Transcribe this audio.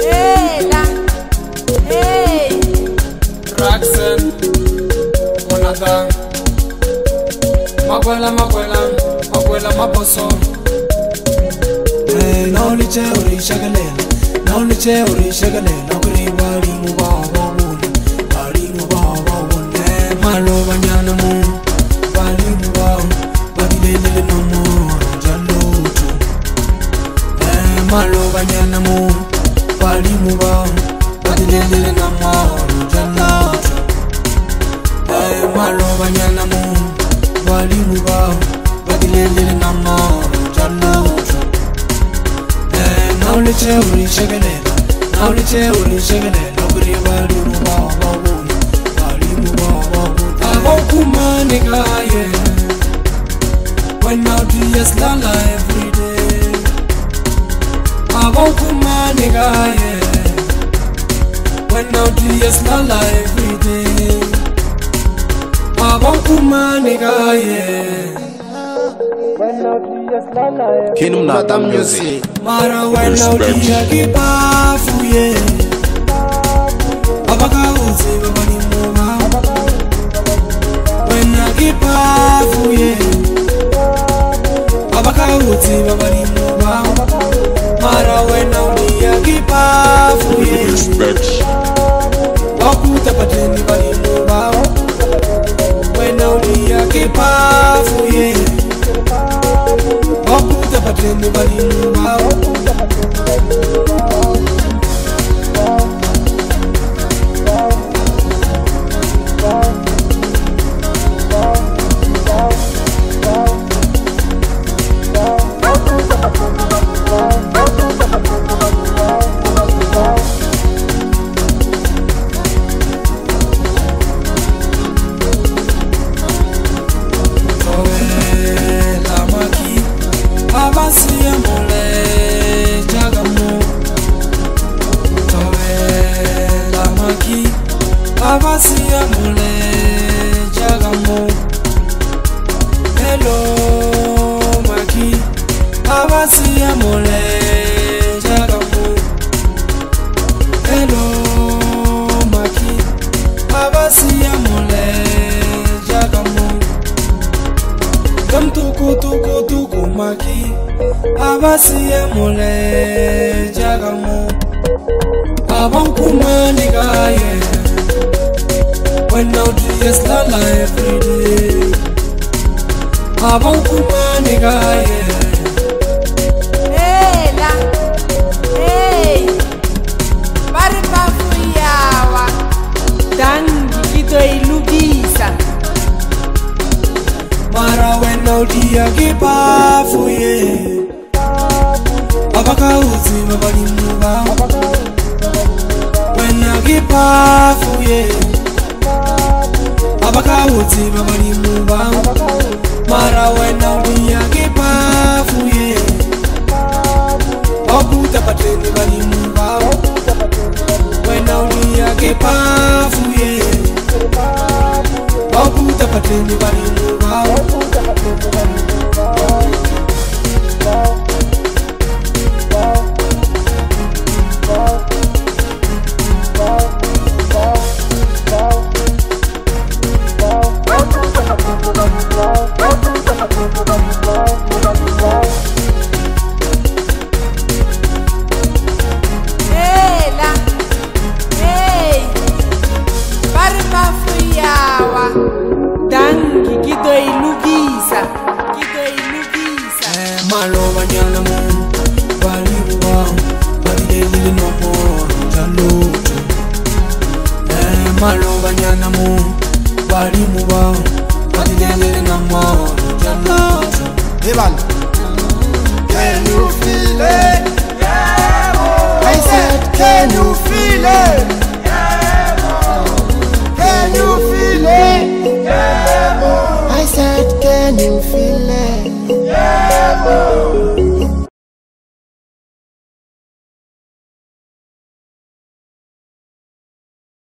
Hey, la. Hey. Raxen, Monata, Makwela, Maposo. Nauli che uri shagalela, nauli che uri shagalela, kuri bari mu baba wun, bari mu baba wun. Malo banyana mu, bari mu baba, bari lele no mo jalotu. Malo banyana mu, bari mu baba, bari lele no mo jalotu. Malo banyana mu, bari mu baba, bari lele no mo jalotu. Nauli che uri shagalela, nauli che uri shagalela, kuri bari mu baba wun, bari mu baba wun. Abokuma nigga, yeah. When out to yes lala every day. Abokuma nigga, yeah. When out to yes lala every day. Abokuma nigga, yeah. Kingdom Nata Music. Mara when out to yakipafu ye. Abaka uzi babani muba. When yakipafu ye. Abaka uzi babani muba. Mara when out to yakipafu ye. Wakuta pateni bani muba. When out to yakipafu ye. Wakuta pateni bani muba. Abasiya mule jagamo. Hello maki. Abasiya mule jagamo. Hello maki. Abasiya mule jagamo. Dam tuku maki. Abasiya mule jagamo. Abankuma nigga, yeah. When out to yes lala every day. Abankuma nigga, yeah. Hey, la. Hey. Bari bafuyawa. Dangi kito ilugisa. Mara when out to yakipafu ye. Abaka uzi babani muba. When yakipafu ye. Abaka uzi babani muba. Mara when out to yakipafu ye. Wakuta pateni bani muba. When out to yakipafu ye. Wakuta pateni bani muba. Hey, la. Hey. Bari bafuyawa. Dangi kito ilugisa. Kito ilugisa. Malo banyana mu, bali muba, bali lele no mo jalotu. Malo banyana mu, bali muba, bali lele no mo jalotu. Evan.